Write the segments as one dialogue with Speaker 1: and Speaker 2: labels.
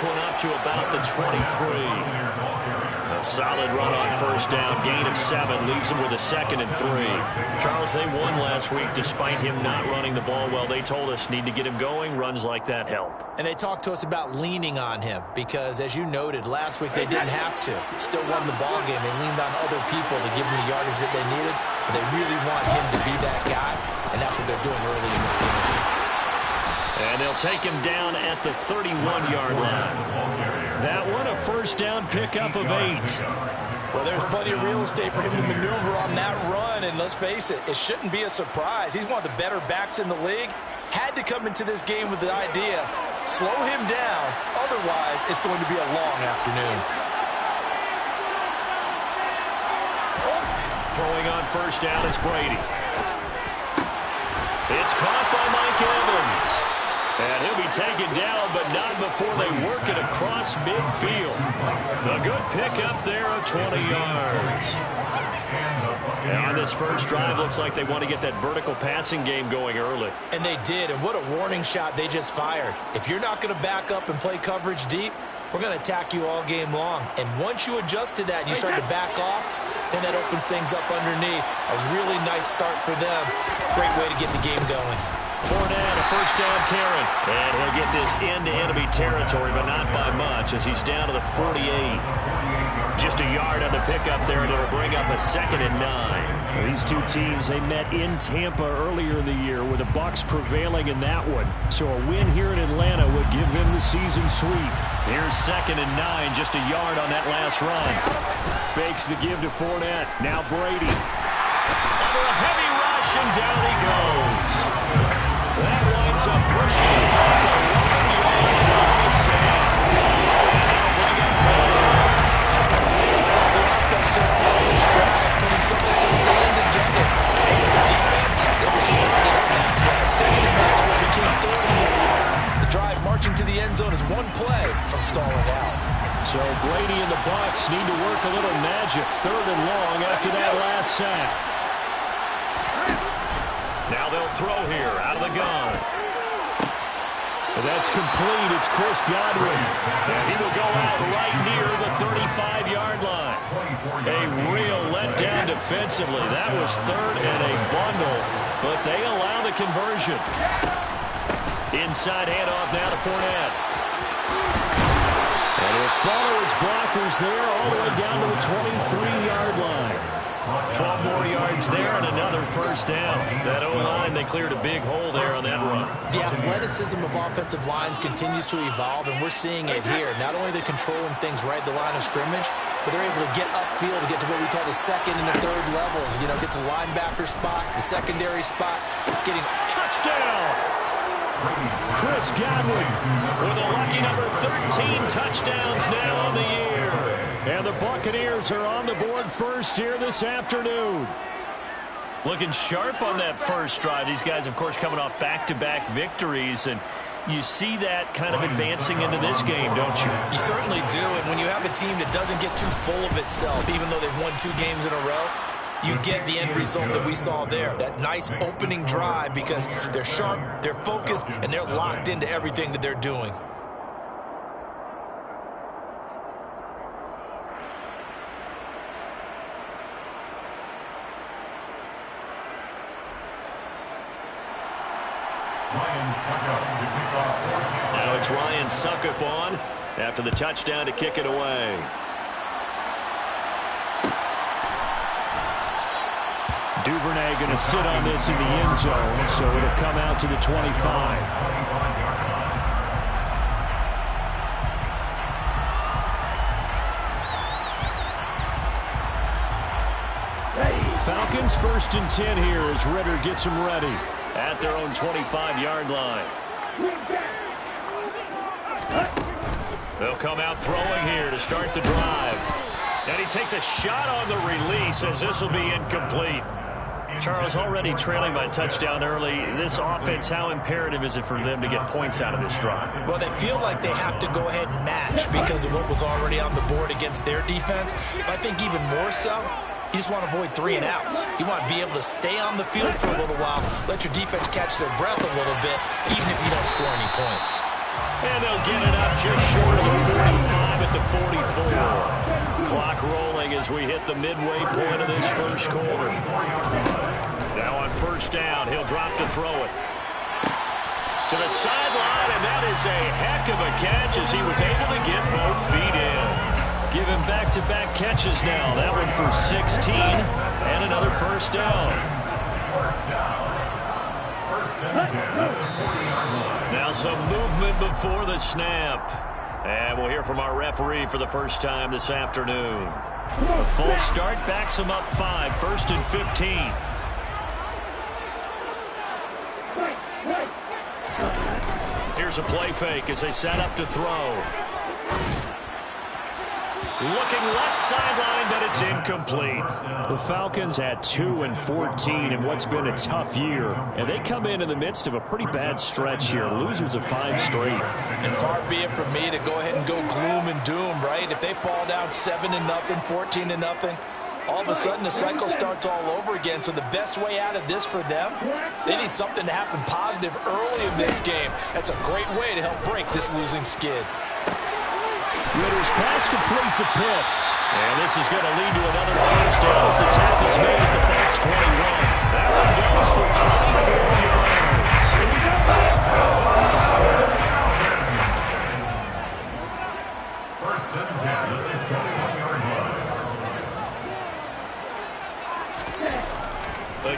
Speaker 1: this one up to about the 23. A solid run on first down, gain of 7, leaves him with a 2nd and 3. Charles, they won last week despite him not running the ball well. They told us need to get him going. Runs like that help.
Speaker 2: And they talked to us about leaning on him because, as you noted, last week they didn't have to. Still won the ball game. They leaned on other people to give them the yardage that they needed, but they really want him to be that guy, and that's what they're doing early in this game.
Speaker 1: And they'll take him down at the 31-yard line. That one, a first down pickup of 8.
Speaker 3: Well, there's plenty of real estate for him to maneuver on that run, and let's face it, it shouldn't be a surprise. He's one of the better backs in the league. Had to come into this game with the idea, slow him down, otherwise it's going to be a long afternoon.
Speaker 1: Throwing on first down is Brady. It's caught by Mike Evans. And he'll be taken down, but not before they work it across midfield. A good pickup there of 20 yards. And on this first drive, looks like they want to get that vertical passing game going early.
Speaker 2: And they did, and what a warning shot they just fired. If you're not going to back up and play coverage deep, we're going to attack you all game long. And once you adjust to that and you start to back off, then that opens things up underneath. A really nice start for them. Great way to get the game going.
Speaker 1: Fournette, a first down carry. And he'll get this into enemy territory, but not by much as he's down to the 48. Just a yard on the pickup there, and it'll bring up a 2nd and 9.
Speaker 4: These two teams, they met in Tampa earlier in the year with the Bucs prevailing in that one. So a win here in Atlanta would give them the season sweep.
Speaker 1: Here's 2nd and 9, just a yard on that last run.
Speaker 4: Fakes the give to Fournette. Now Brady.
Speaker 1: Under a heavy rush, and down he goes. That winds up pushing him back a long yard on the sack. And they'll bring him forward.
Speaker 3: The offense so far this drive, putting something sustained together. The defense, they responded on that play. 2nd and 9 what became 3rd and 1. The drive marching to the end zone is one play from stalling out.
Speaker 4: So Brady and the Bucs need to work a little magic. 3rd and long after that last sack.
Speaker 1: Now they'll throw here out of the gun.
Speaker 4: And that's complete. It's Chris Godwin.
Speaker 1: And he will go out right near the 35-yard line. A real letdown defensively. That was 3rd and a bundle, but they allow the conversion. Inside handoff now to Fournette.
Speaker 4: And he'll follow his blockers there all the way down to the 23-yard line.
Speaker 1: 12 more yards there and another first down. That O-line, they cleared a big hole there on that run.
Speaker 2: The athleticism of offensive lines continues to evolve, and we're seeing it here. Not only are they controlling things right at the line of scrimmage, but they're able to get upfield to get to what we call the 2nd and the 3rd levels. You know, get to linebacker spot, the secondary spot, getting
Speaker 1: touchdown.
Speaker 4: Chris Godwin
Speaker 1: with a lucky number 13 touchdowns now on the year.
Speaker 4: And the Buccaneers are on the board first here this afternoon.
Speaker 1: Looking sharp on that first drive. These guys, of course, coming off back-to-back victories, and you see that kind of advancing into this game, don't you?
Speaker 2: You certainly do, and when you have a team that doesn't get too full of itself, even though they've won 2 games in a row, you get the end result that we saw there, that nice opening drive, because they're sharp, they're focused, and they're locked into everything that they're doing.
Speaker 1: Now it's Ryan Suckup on after the touchdown to kick it away.
Speaker 4: Duvernay going to sit on this in the end zone, so it'll come out to the 25. Falcons 1st and 10 here as Ritter gets them ready.
Speaker 1: At their own 25-yard line. They'll come out throwing here to start the drive. And he takes a shot on the release as this will be incomplete. Charles, already trailing by touchdown early. This offense, how imperative is it for them to get points out of this drive?
Speaker 2: Well, they feel like they have to go ahead and match because of what was already on the board against their defense. But I think even more so, you just want to avoid 3 and outs. You want to be able to stay on the field for a little while, let your defense catch their breath a little bit, even if you don't score any points.
Speaker 1: And they'll get it up just short of the the 44. Clock rolling as we hit the midway point of this first quarter. Now on first down, he'll drop to throw it. To the sideline, and that is a heck of a catch as he was able to get both feet in. Give him back-to-back catches now. That one for 16 and another first down. Now some movement before the snap. And we'll hear from our referee for the first time this afternoon. A full start backs him up 5, 1st and 15. Here's a play fake as they set up to throw. Looking left sideline, but it's incomplete.
Speaker 4: The Falcons at 2-14 in what's been a tough year. And they come in the midst of a pretty bad stretch here. Losers of 5 straight.
Speaker 3: And far be it from me to go ahead and go gloom and doom, right? If they fall down 7-0, 14-0, all of a sudden the cycle starts all over again. So the best way out of this for them, they need something to happen positive early in this game. That's a great way to help break this losing skid.
Speaker 4: Ritter's pass completes a Pitts.
Speaker 1: And this is going to lead to another first down as the tackle's made at the Bucs 21. That one goes for 24 yards.
Speaker 5: First and 10 at the 21-yard line.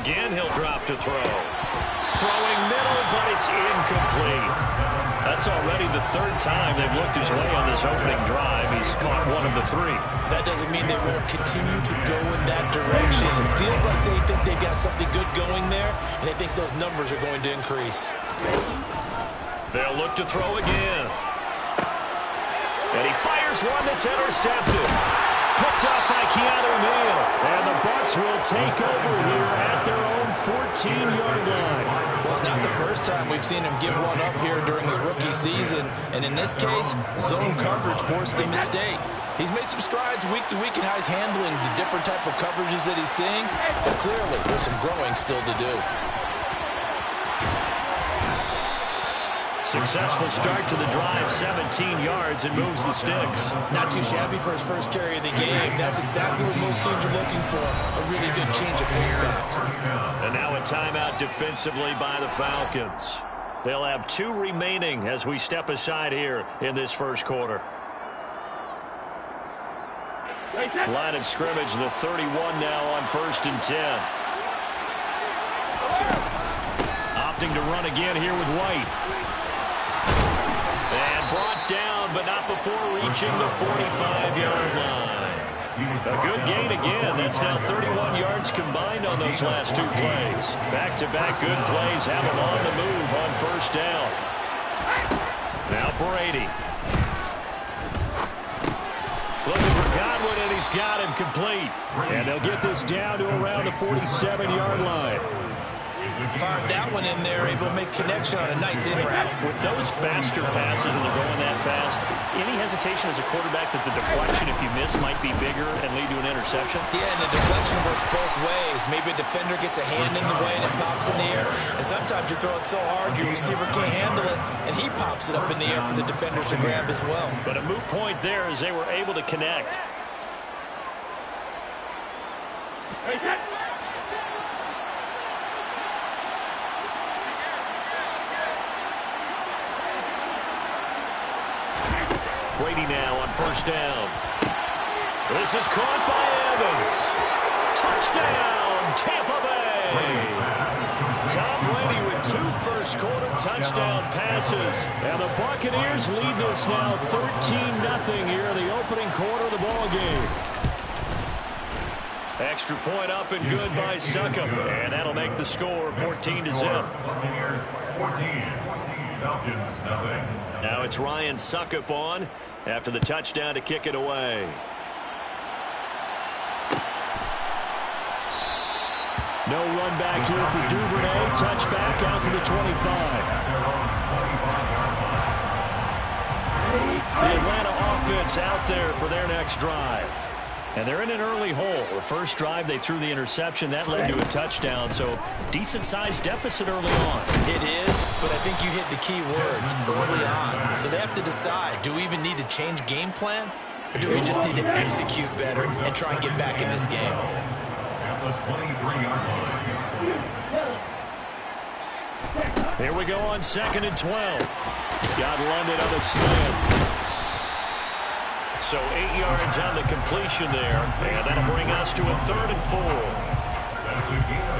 Speaker 1: Again, he'll drop to throw. Throwing middle, but it's incomplete. That's already the 3rd time they've looked his way on this opening drive. He's caught 1 of the 3.
Speaker 2: That doesn't mean they won't continue to go in that direction. It feels like they think they've got something good going there, and they think those numbers are going to increase.
Speaker 1: They'll look to throw again. And he fires one that's intercepted. Picked up by Keanu Neal.
Speaker 4: And the Bucs will take over here at their own 14-yard line.
Speaker 3: Well, it's not the first time we've seen him give one up here during his rookie season. And in this case, zone coverage forced the mistake. He's made some strides week to week in how he's handling the different type of coverages that he's seeing. But clearly, there's some growing still to do.
Speaker 1: Successful start to the drive, 17 yards, and moves the sticks.
Speaker 2: Not too shabby for his first carry of the game. That's exactly what most teams are looking for. A really good change of pace back.
Speaker 1: And now a timeout defensively by the Falcons. They'll have 2 remaining as we step aside here in this first quarter. Line of scrimmage, the 31 now on 1st and 10. Opting to run again here with White. And brought down, but not before reaching the 45-yard line. A good gain again. That's now 31 yards combined on those last 2 plays. Back-to-back good plays have him on the move on first down. Now Brady. Looking for Godwin, and he's got him complete.
Speaker 4: And they'll get this down to around the 47-yard line.
Speaker 2: Fired that one in there, able to make connection on a nice in-route.
Speaker 1: With those faster passes and they're going that fast,
Speaker 6: any hesitation as a quarterback that the deflection, if you miss, might be bigger and lead to an interception?
Speaker 2: Yeah, and the deflection works both ways. Maybe a defender gets a hand in the way and it pops in the air. And sometimes you throw it so hard your receiver can't handle it, and he pops it up in the air for the defenders to grab as well.
Speaker 1: But a moot point there as they were able to connect. Brady now on first down. This is caught by Evans. Touchdown, Tampa Bay. Tom Brady with 2 first-quarter touchdown passes. And the Buccaneers lead this now 13-0 here in the opening quarter of the ball game. Extra point up and good by Succop. And that'll make the score 14-0.
Speaker 5: Buccaneers 14. Falcons, nothing.
Speaker 1: Now it's Ryan Succop on after the touchdown to kick it away.
Speaker 4: No run back here for Duvernay. Touchback out to the 25.
Speaker 1: The Atlanta offense out there for their next drive. And they're in an early hole. The first drive, they threw the interception. That led to a touchdown, so decent-sized deficit early on.
Speaker 2: It is, but I think you hit the key words, early on. So they have to decide, do we even need to change game plan? Or do we just need to execute better and try and get back in this game?
Speaker 5: At the 23-yard line.
Speaker 4: Here we go on 2nd and 12. Got London on a slam.
Speaker 1: So 8 yards on the completion there, and that'll bring us to a 3rd and 4.
Speaker 5: That's the game.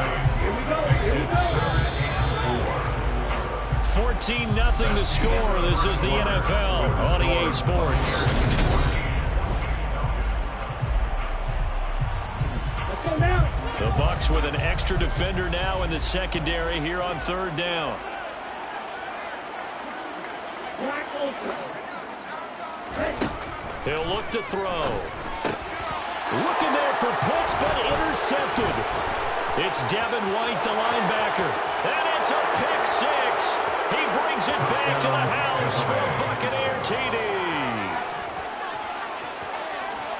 Speaker 1: 14-0 the score. This is the NFL on EA Sports. The Bucs with an extra defender now in the secondary here on 3rd down. He'll look to throw.
Speaker 4: Looking there for Pitts, but intercepted.
Speaker 1: It's Devin White, the linebacker. And it's a pick six. He brings it back to the house for a Buccaneer TD.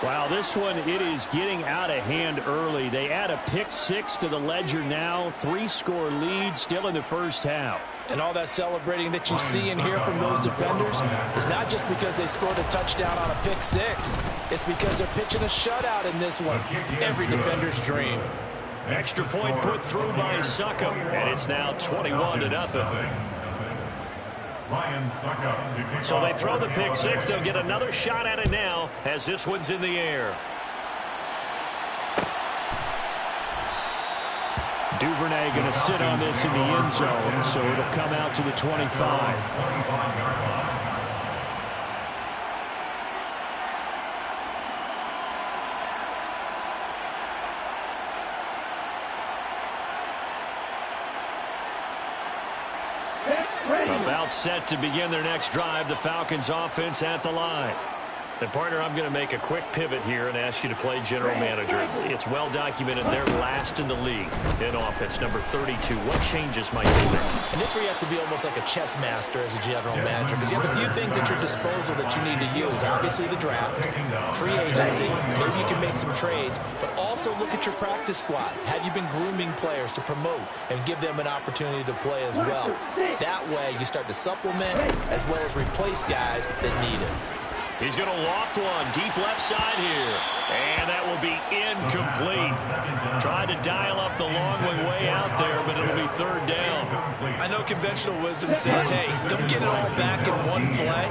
Speaker 4: Wow, this one, it is getting out of hand early. They add a pick six to the ledger now. 3-score lead still in the first half.
Speaker 3: And all that celebrating that you see and hear from those defenders is not just because they scored a touchdown on a pick six. It's because they're pitching a shutout in this one. Every defender's dream.
Speaker 1: Extra point put through by Suckup, and it's now 21-0. So they throw the pick six. They'll get another shot at it now as this one's in the air.
Speaker 4: Duvernay going to sit on this in the end zone, so it'll come out to the 25.
Speaker 1: About set to begin their next drive, the Falcons offense at the line. And partner, I'm going to make a quick pivot here and ask you to play general manager. It's well documented they're last in the league in offense, number 32. What changes might be there?
Speaker 2: And this is where you have to be almost like a chess master as a general manager, because you have a few things at your disposal that you need to use. Obviously the draft, free agency, maybe you can make some trades, but also look at your practice squad. Have you been grooming players to promote and give them an opportunity to play as well? That way you start to supplement as well as replace guys that need it.
Speaker 1: He's going to loft one deep left side here. And that will be incomplete. Tried to dial up the long way out there, but it'll be 3rd down.
Speaker 2: I know conventional wisdom says, hey, don't get it all back in one play.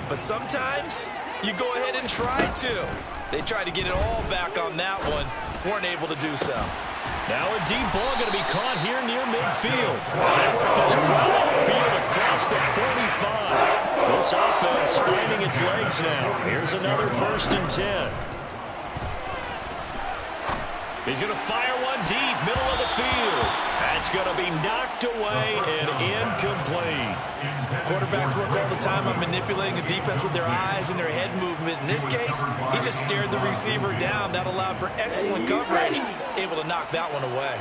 Speaker 2: But sometimes you go ahead and try to. They tried to get it all back on that one. Weren't able to do so.
Speaker 1: Now a deep ball going to be caught here near midfield. They worked this well outfield across the 45. This offense finding its legs now. Here's another 1st and 10. He's going to fire one deep, middle of the field. That's going to be knocked away and incomplete.
Speaker 2: Quarterbacks work all the time on manipulating a defense with their eyes and their head movement. In this case, he just stared the receiver down. That allowed for excellent coverage, able to knock that one away.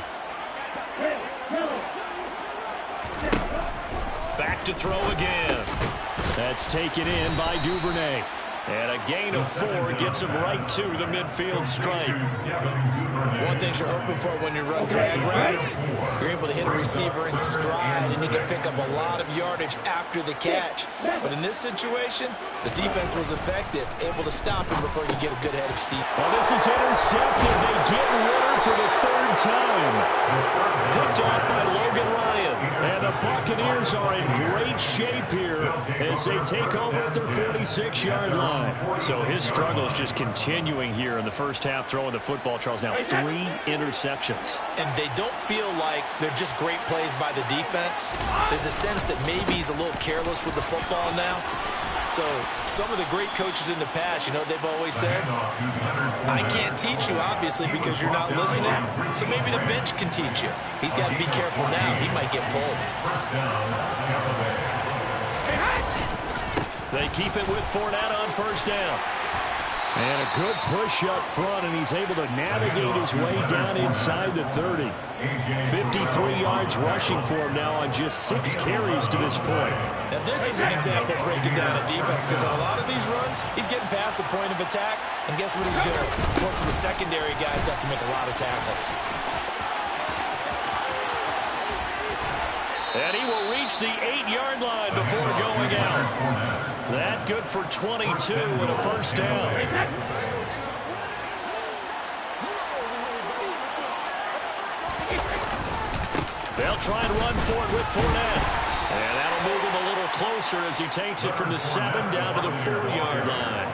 Speaker 1: Back to throw again.
Speaker 4: That's taken in by Duvernay.
Speaker 1: And a gain of 4 gets him right to the midfield stripe.
Speaker 2: One thing you're hoping for when you run drag routes, you're able to hit a receiver in stride, and you can pick up a lot of yardage after the catch. But in this situation, the defense was effective, able to stop him before he could get a good head of steam.
Speaker 4: Well, this is intercepted. They get Ritter for the 3rd time.
Speaker 1: Picked off by Logan Ryan.
Speaker 4: And the Buccaneers are in great shape here as they take over at their 46-yard line.
Speaker 1: So his struggle is just continuing here in the first half, throwing the football. Charles, now 3 interceptions.
Speaker 2: And they don't feel like they're just great plays by the defense. There's a sense that maybe he's a little careless with the football now. So some of the great coaches in the past, you know, they've always said, I can't teach you, obviously, because you're not listening. So maybe the bench can teach you. He's got to be careful now. He might get pulled.
Speaker 1: They keep it with Fournette on 1st down.
Speaker 4: And a good push up front, and he's able to navigate his way down inside the 30. 53 yards rushing for him now on just 6 carries to this point.
Speaker 2: Now this is an example of breaking down a defense, because on a lot of these runs, he's getting past the point of attack, and guess what he's doing? Forcing the secondary guys to have to make a lot of tackles.
Speaker 1: And he will reach the 8-yard line before going out. That good for 22 and a first down. They'll try and run for it with Fournette. And that'll move him a little closer as he takes it from the 7 down to the 4-yard line.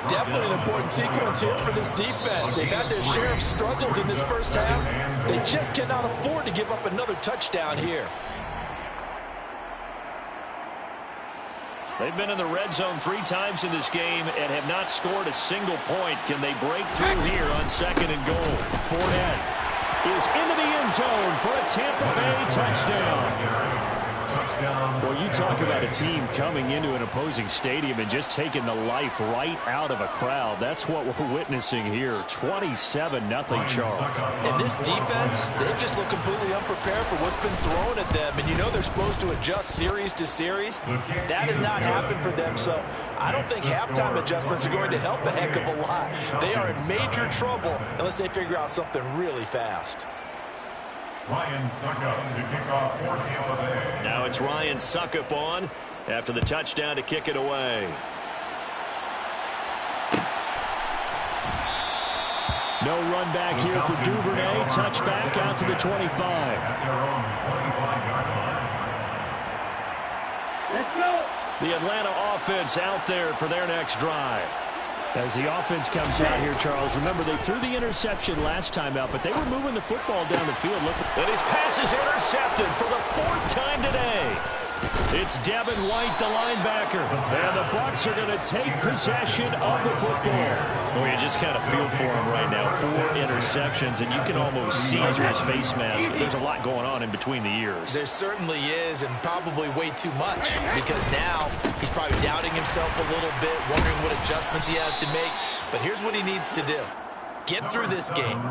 Speaker 3: Definitely an important sequence here for this defense. They've had their share of struggles in this first half. They just cannot afford to give up another touchdown here.
Speaker 1: They've been in the red zone 3 times in this game and have not scored a single point. Can they break through here on 2nd and goal?
Speaker 4: Fournette is into the end zone for a Tampa Bay touchdown. Well, you talk about a team coming into an opposing stadium and just taking the life right out of a crowd. That's what we're witnessing here. 27-0 Charles.
Speaker 3: And this defense, they just look completely unprepared for what's been thrown at them. And you know they're supposed to adjust series to series. That has not happened for them. So I don't think halftime adjustments are going to help a heck of a lot. They are in major trouble unless they figure out something really fast.
Speaker 5: Ryan Suckup to kick off for Tampa Bay.
Speaker 1: Now it's Ryan Suckup on after the touchdown to kick it away.
Speaker 4: No run back here for Duvernay. Touchback out to the 25.
Speaker 5: At their own 25-yard line.
Speaker 1: Let's go. The Atlanta offense out there for their next drive.
Speaker 4: As the offense comes out here, Charles, remember they threw the interception last time out, but they were moving the football down the field. Look,
Speaker 1: and his pass is intercepted for the 4th time today. It's Devin White, the linebacker.
Speaker 4: And the Bucs are going to take possession of the football.
Speaker 1: Well, you just kind of feel for him right now. 4 interceptions, and you can almost see through his face mask. There's a lot going on in between the ears.
Speaker 3: There certainly is, and probably way too much, because now he's probably doubting himself a little bit, wondering what adjustments he has to make. But here's what he needs to do. Get through this game,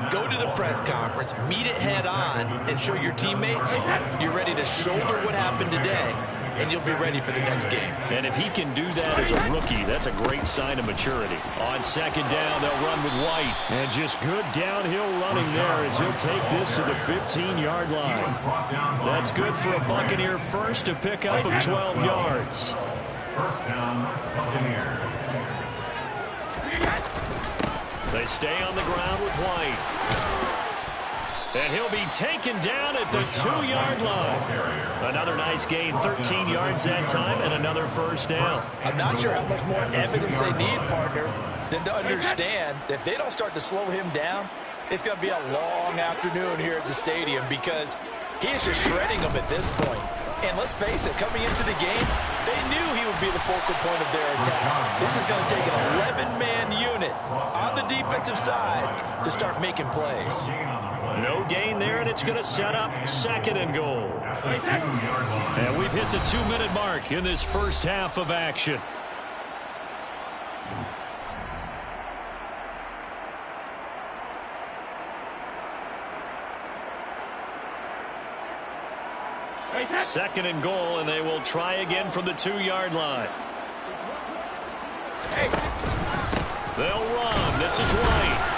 Speaker 3: go to the press conference, meet it head on, and show your teammates you're ready to shoulder what happened today, and you'll be ready for the next game.
Speaker 1: And if he can do that as a rookie, that's a great sign of maturity. On 2nd down, they'll run with White.
Speaker 4: And just good downhill running there as he'll take this to the 15-yard line.
Speaker 1: That's good for a Buccaneer first to pick up of 12 yards.
Speaker 5: First down, Buccaneers.
Speaker 1: They stay on the ground with White. And he'll be taken down at the 2-yard line. Another nice gain, 13 yards that time, and another first down.
Speaker 3: I'm not sure how much more evidence they need, partner, than to understand that if they don't start to slow him down, it's going to be a long afternoon here at the stadium because he is just shredding them at this point. And let's face it, coming into the game, they knew he would be the focal point of their attack. This is going to take an 11-man unit on the defensive side to start making plays.
Speaker 1: No gain there, and it's going to set up 2nd and goal. And we've hit the 2-minute mark in this first half of action. Second and goal, and they will try again from the 2-yard line. They'll run. This is White.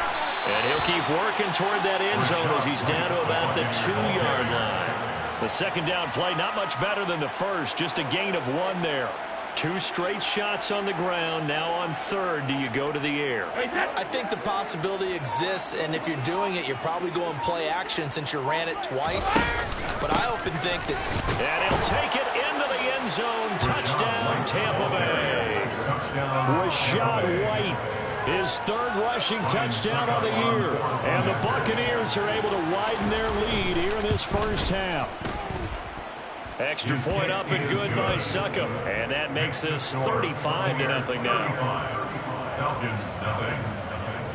Speaker 1: And he'll keep working toward that end zone as he's down to about the 2-yard line. The 2nd down play, not much better than the first, just a gain of 1 there. 2 straight shots on the ground. Now on 3rd, do you go to the air?
Speaker 3: I think the possibility exists, and if you're doing it, you're probably going play action since you ran it twice. But I often think this.
Speaker 1: And he'll take it into the end zone. Touchdown, Tampa Bay.
Speaker 4: Rachaad White, his 3rd rushing touchdown of the year. And the Buccaneers are able to widen their lead here in this first half.
Speaker 1: Extra point up and good by Suckup. And that makes this 35-0 now.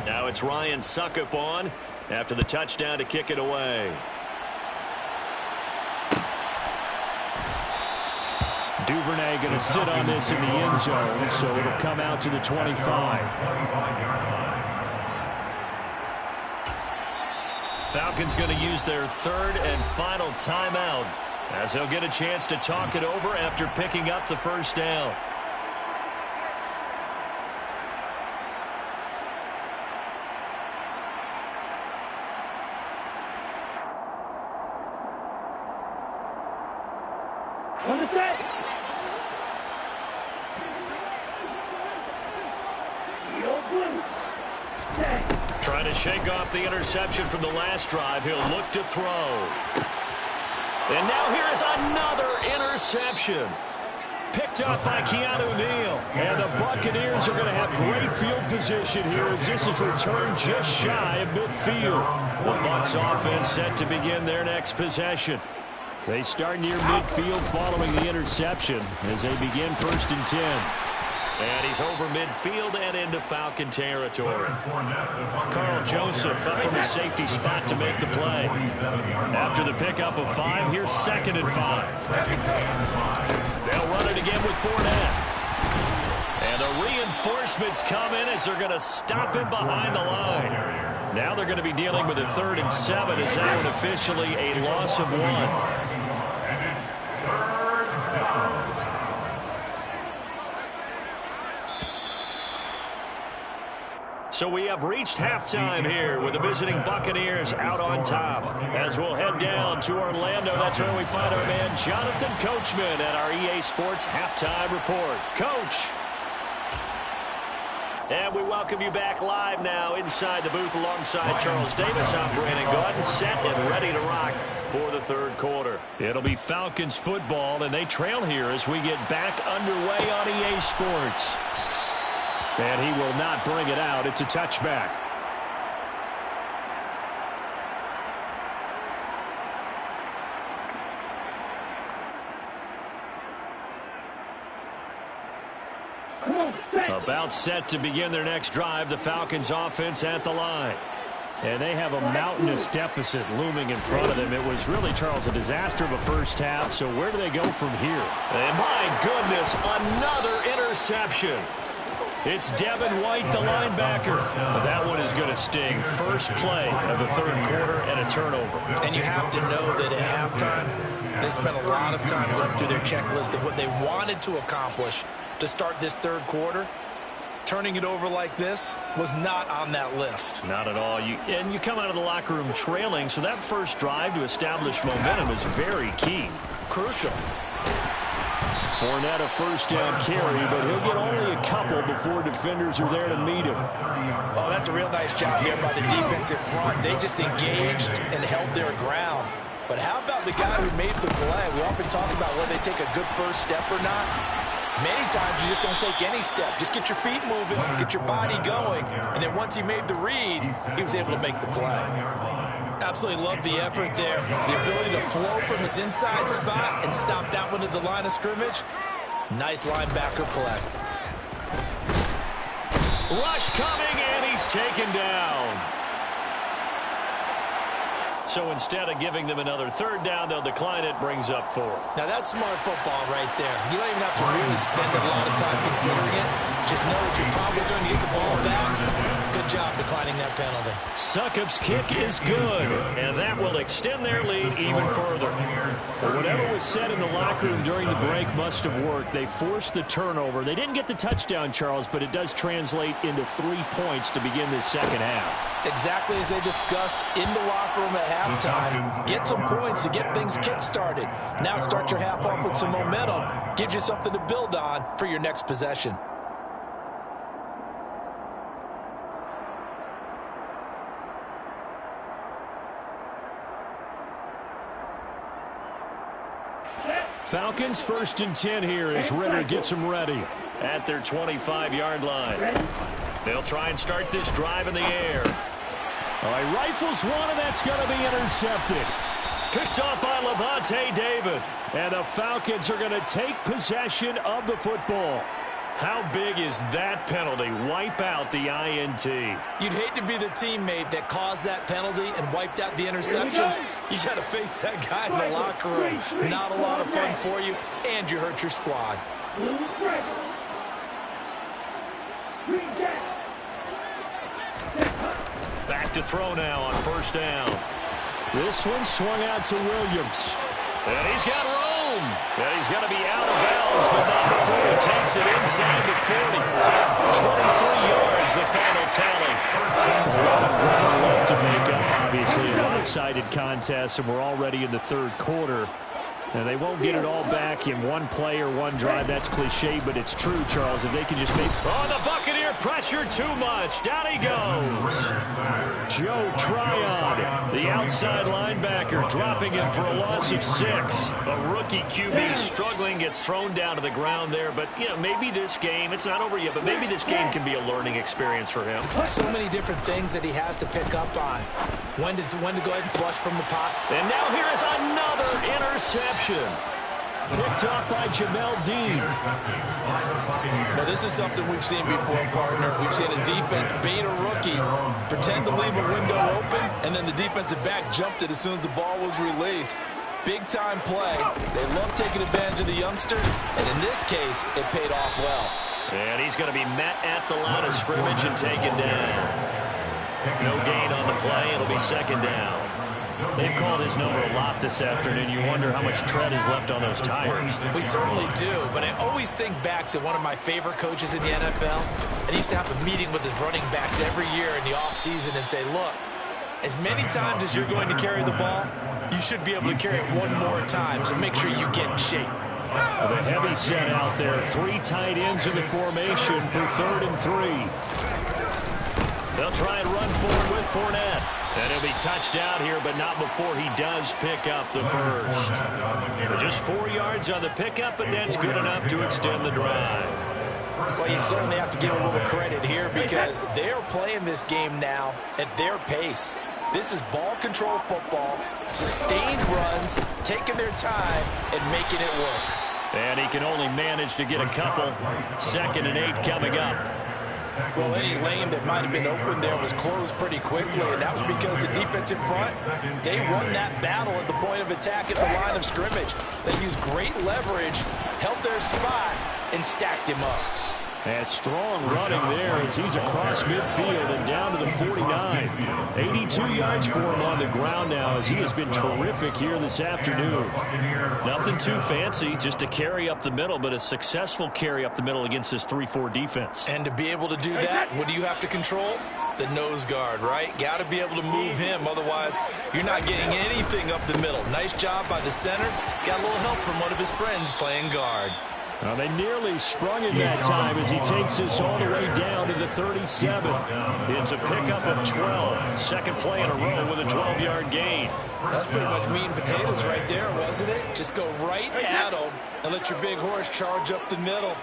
Speaker 1: Now it's Ryan Suckup on after the touchdown to kick it away.
Speaker 4: Duvernay going to sit on this in the end zone, so it'll come out to the 25.
Speaker 1: Falcons going to use their 3rd and final timeout as they'll get a chance to talk it over after picking up the first down. Trying to shake off the interception from the last drive. He'll look to throw. And now here is another interception. Picked up by Keanu Neal. And the Buccaneers are going to have great field position here as this is returned just shy of midfield. The Bucs offense set to begin their next possession. They start near midfield following the interception as they begin 1st and 10. And he's over midfield and into Falcon territory. Carl Joseph up from the safety spot to make the play. After the pickup of 5, here's 2nd and 5. They'll run it again with Fournette. And the reinforcements come in as they're going to stop him behind the line. Now they're going to be dealing with a 3rd and 7 as that one officially a loss of 1.
Speaker 5: And it's 3rd down.
Speaker 1: So we have reached halftime here with the visiting Buccaneers out on top. As we'll head down to Orlando, that's where we find our man Jonathan Coachman at our EA Sports Halftime Report. Coach. And we welcome you back live now inside the booth alongside Charles Davis. I'm Brandon Gaudin, set and ready to rock for the 3rd quarter. It'll be Falcons football, and they trail here as we get back underway on EA Sports. And he will not bring it out. It's a touchback. About set to begin their next drive. The Falcons offense at the line. And they have a mountainous deficit looming in front of them. It was really, Charles, a disaster of a first half. So where do they go from here? And my goodness, another interception. It's Devin White, the linebacker. That one is going to sting. First play of the 3rd quarter and a turnover.
Speaker 2: And you have to know that at halftime, they spent a lot of time going through their checklist of what they wanted to accomplish to start this 3rd quarter. Turning it over like this was not on that list.
Speaker 1: Not at all. And you come out of the locker room trailing, so that first drive to establish momentum is very key.
Speaker 2: Crucial.
Speaker 4: Fournette a 1st down carry, but he'll get only a couple before defenders are there to meet him.
Speaker 2: Oh, that's a real nice job there by the defensive front. They just engaged and held their ground. But how about the guy who made the play? We often talk about whether they take a good first step or not. Many times you just don't take any step. Just get your feet moving, get your body going, and then once he made the read, he was able to make the play. Absolutely love the effort there. The ability to flow from his inside spot and stop that one at the line of scrimmage. Nice linebacker play.
Speaker 1: Rush coming, and he's taken down. So instead of giving them another 3rd down, they'll decline it, brings up 4.
Speaker 2: Now that's smart football right there. You don't even have to really spend a lot of time considering it. Just know that you're probably going to get the ball back. Good job declining that penalty.
Speaker 1: Succop's kick is good, and that will extend their lead even further.
Speaker 4: But whatever was said in the locker room during the break must have worked. They forced the turnover. They didn't get the touchdown, Charles, but it does translate into 3 points to begin this 2nd half.
Speaker 2: Exactly as they discussed in the locker room at halftime. Get some points to get things kick-started. Now start your half off with some momentum. Gives you something to build on for your next possession.
Speaker 4: Falcons 1st and 10 here as Ritter gets them ready.
Speaker 1: At their 25-yard line. They'll try and start this drive in the air.
Speaker 4: All right, rifles one, and that's going to be intercepted.
Speaker 1: Picked off by Levante David.
Speaker 4: And the Falcons are going to take possession of the football.
Speaker 1: How big is that penalty? Wipe out the INT.
Speaker 2: You'd hate to be the teammate that caused that penalty and wiped out the interception. You got to face that guy in the locker room. Not a lot of fun for you, and you hurt your squad.
Speaker 1: Back to throw now on 1st down.
Speaker 4: This one swung out to Williams.
Speaker 1: And he's got room. And he's going to be out of bounds, but not before he takes it inside the 40. 23 yards, the final tally.
Speaker 4: A lot of ground left to make up, obviously. A lopsided contest, and we're already in the 3rd quarter. And they won't get it all back in one play or one drive. That's cliche, but it's true, Charles. If they can just make...
Speaker 1: Oh, the Buccaneer Pressure too much. Down he goes.
Speaker 4: Joe Tryon, the outside linebacker, dropping him for a loss of 6.
Speaker 1: A rookie QB struggling, gets thrown down to the ground there. But, you know, maybe this game, it's not over yet, but maybe this game can be a learning experience for him.
Speaker 2: So many different things that he has to pick up on. When to go ahead and flush from the pot.
Speaker 1: And now here is another interception.
Speaker 4: Picked off by Jamel Dean.
Speaker 3: Now, this is something we've seen before, partner. We've seen a defense bait a rookie, pretend to leave a window open, and then the defensive back jumped it as soon as the ball was released. Big-time play. They love taking advantage of the youngsters, and in this case, it paid off well.
Speaker 1: And he's going to be met at the line of scrimmage and taken down. No gain on the play. It'll be second down.
Speaker 4: They've called his number a lot this afternoon. You wonder how much tread is left on those tires.
Speaker 2: We certainly do, but I always think back to one of my favorite coaches in the NFL. And he used to have a meeting with his running backs every year in the offseason and say, look, as many times as you're going to carry the ball, you should be able to carry it one more time, so make sure you get in shape.
Speaker 4: With a heavy set out there, 3 tight ends in the formation for 3rd and 3.
Speaker 1: They'll try and run forward with Fournette. And he'll be touched out here, but not before he does pick up the first. Just 4 yards on the pickup, but that's good enough to extend the drive.
Speaker 2: Well, you certainly have to give a little credit here because they're playing this game now at their pace. This is ball control football, sustained runs, taking their time, and making it work.
Speaker 1: And he can only manage to get a couple. 2nd and 8 coming up.
Speaker 3: Well, any lane that might have been open there was closed pretty quickly, and that was because the defensive front, they won that battle at the point of attack at the line of scrimmage. They used great leverage, held their spot, and stacked him up.
Speaker 4: And strong running there as he's across midfield and down to the 49. 82 yards for him on the ground now as he has been terrific here this afternoon.
Speaker 1: Nothing too fancy, just a carry up the middle, but a successful carry up the middle against this 3-4 defense.
Speaker 2: And to be able to do that, what do you have to control? The nose guard, right? Got to be able to move him, otherwise you're not getting anything up the middle. Nice job by the center. Got a little help from one of his friends playing guard.
Speaker 4: Well, they nearly sprung him that time as he takes us all the way down to the 37.
Speaker 1: It's a pickup of 12. Second play in a row with a 12-yard gain.
Speaker 2: That's pretty much meat and potatoes right there, wasn't it? Just go right at him and let your big horse charge up the middle.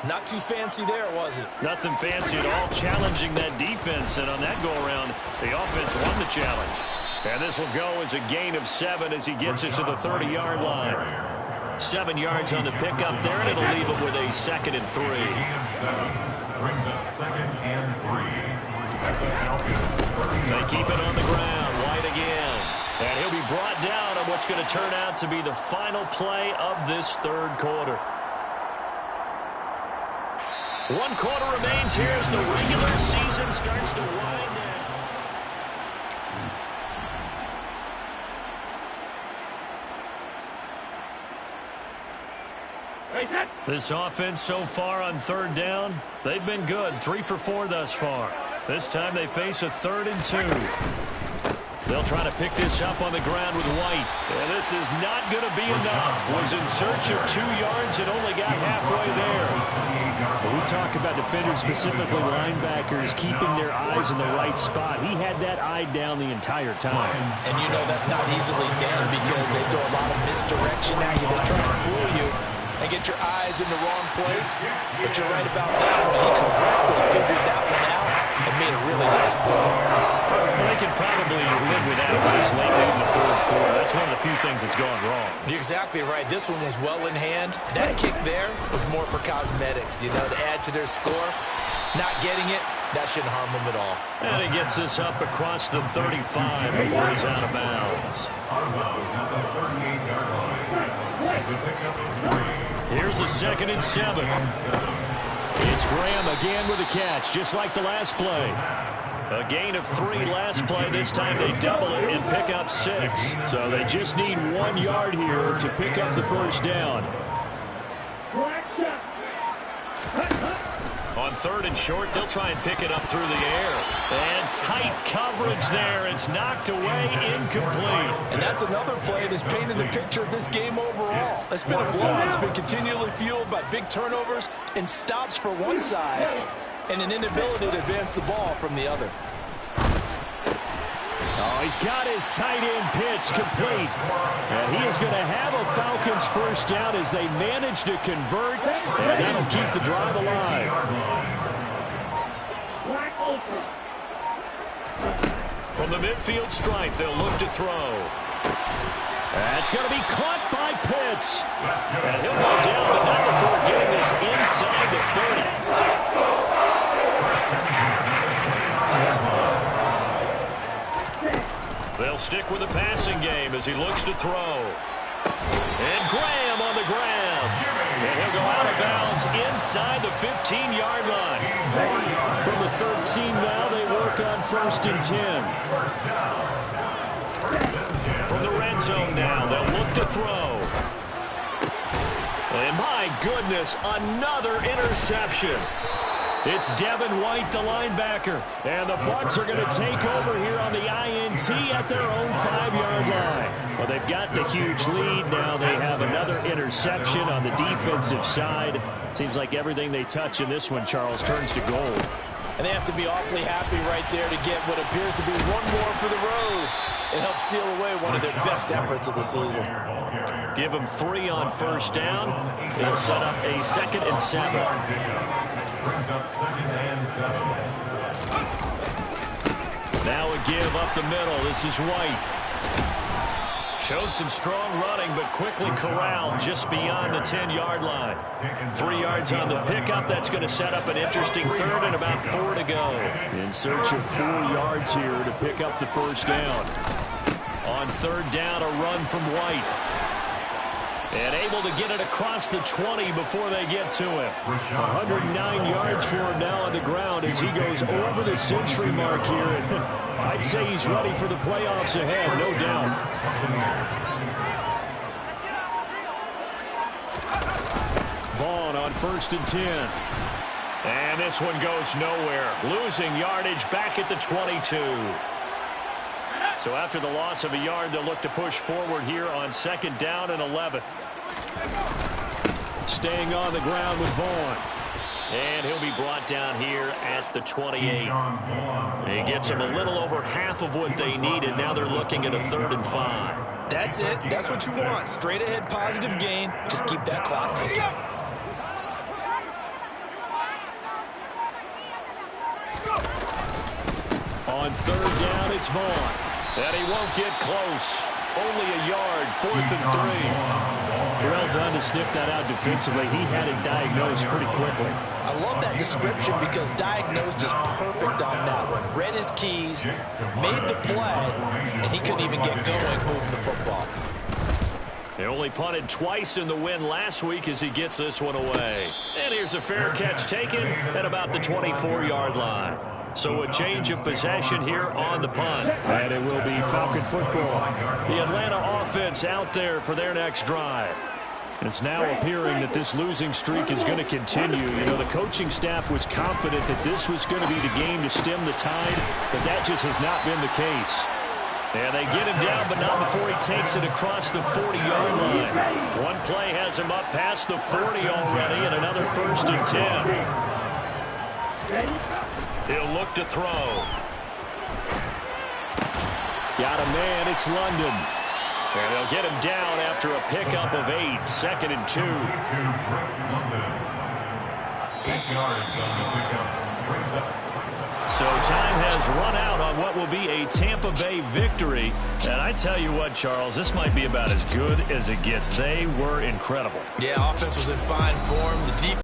Speaker 2: Not too fancy there, was it?
Speaker 1: Nothing fancy at all, challenging that defense. And on that go-around, the offense won the challenge. And this will go as a gain of 7 as he gets it to the 30-yard line. 7 yards on the pickup there, and it'll leave it with a 2nd and 3.
Speaker 5: Brings up 2nd and 3.
Speaker 1: They keep it on the ground. White again. And he'll be brought down on what's going to turn out to be the final play of this 3rd quarter. 1 quarter remains here as the regular season starts to wind down. This offense so far on 3rd down, they've been good. 3 for 4 thus far. This time they face a 3rd and 2. They'll try to pick this up on the ground with White. And this is not going to be enough. Was in search of 2 yards and only got halfway there.
Speaker 4: We talk about defenders, specifically linebackers, keeping their eyes in the right spot. He had that eye down the entire time.
Speaker 3: And you know that's not easily done because they throw a lot of misdirection at you. They try to fool you and get your eyes in the wrong place. But you're right about that one. He correctly figured that one out and made a really nice play.
Speaker 1: Well, they can probably live with that this late in the 4th quarter. That's one of the few things that's gone wrong.
Speaker 2: You're exactly right. This one was well in hand. That kick there was more for cosmetics, you know, to add to their score. Not getting it, that shouldn't harm them at all.
Speaker 1: And he gets this up across the 35 before he's out of bounds. Here's a 2nd and 7. It's Graham again with a catch, just like the last play. A gain of 3 last play. This time they double it and pick up 6.
Speaker 4: So they just need 1 yard here to pick up the first down.
Speaker 1: On 3rd and short, they'll try and pick it up through the air. And tight coverage there. It's knocked away, incomplete.
Speaker 3: And that's another play that's painted the picture of this game overall. It's been a blowout. It's been continually fueled by big turnovers and stops for one side and an inability to advance the ball from the other.
Speaker 4: Oh, he's got his tight end pitch complete. And he is going to have a Falcons first down as they manage to convert, and that'll keep the drive alive.
Speaker 1: From the midfield stripe, they'll look to throw.
Speaker 4: That's going to be caught by Pitts.
Speaker 1: And he'll go down, but not before getting this inside the 30. They'll stick with the passing game as he looks to throw. And Graham on the ground. And he'll go out of bounds inside the 15-yard line.
Speaker 4: From the 13 now, they work on 1st and 10.
Speaker 1: From the red zone now, they'll look to throw. And my goodness, another interception. It's Devin White, the linebacker. And the Bucs are going to take over here on the INT at their own 5-yard line.
Speaker 4: Well, they've got the huge lead. Now they have another interception on the defensive side. Seems like everything they touch in this one, Charles, turns to gold.
Speaker 3: And they have to be awfully happy right there to get what appears to be one more for the road. It helps seal away one of their best efforts of the season.
Speaker 1: Give them 3 on 1st down. It'll set up a 2nd and 7.
Speaker 5: Brings up 2nd and 7.
Speaker 1: Now a give up the middle. This is White. Showed some strong running, but quickly corralled just beyond the 10-yard line. 3 yards on the pickup. That's going to set up an interesting 3rd and about 4 to go.
Speaker 4: In search of 4 yards here to pick up the 1st down.
Speaker 1: On 3rd down, a run from White. And able to get it across the 20 before they get to him.
Speaker 4: 109 yards for him now on the ground as he goes over the century mark here. And I'd say he's ready for the playoffs ahead, no doubt. Vaughn on 1st and 10.
Speaker 1: And this one goes nowhere. Losing yardage back at the 22. So after the loss of a yard, they'll look to push forward here on 2nd down and 11.
Speaker 4: Staying on the ground with Vaughn.
Speaker 1: And he'll be brought down here at the 28. He gets them a little over half of what they needed. Now they're looking at a 3rd and 5.
Speaker 2: That's it. That's what you want. Straight ahead positive gain. Just keep that clock ticking.
Speaker 4: On 3rd down, it's Vaughn.
Speaker 1: And he won't get close. Only a yard, 4th and 3.
Speaker 4: Well done to sniff that out defensively. He had it diagnosed pretty quickly.
Speaker 3: I love that description because diagnosed is perfect on that one. Read his keys, made the play, and he couldn't even get going moving the football.
Speaker 1: They only punted twice in the win last week as he gets this one away. And here's a fair catch taken at about the 24-yard line. So a change of possession here on the punt.
Speaker 4: And it will be Falcon football.
Speaker 1: The Atlanta offense out there for their next drive.
Speaker 4: It's now appearing that this losing streak is going to continue. You know, the coaching staff was confident that this was going to be the game to stem the tide, but that just has not been the case.
Speaker 1: And they get him down, but not before he takes it across the 40-yard line. One play has him up past the 40 already, and another 1st and 10. He'll look to throw.
Speaker 4: Got a man, it's London.
Speaker 1: And they'll get him down after a pickup of 8, 2nd and 2.
Speaker 5: 8 yards on the pickup. Brings up.
Speaker 1: So time has run out on what will be a Tampa Bay victory. And I tell you what, Charles, this might be about as good as it gets. They were incredible.
Speaker 2: Yeah, offense was in fine form. The defense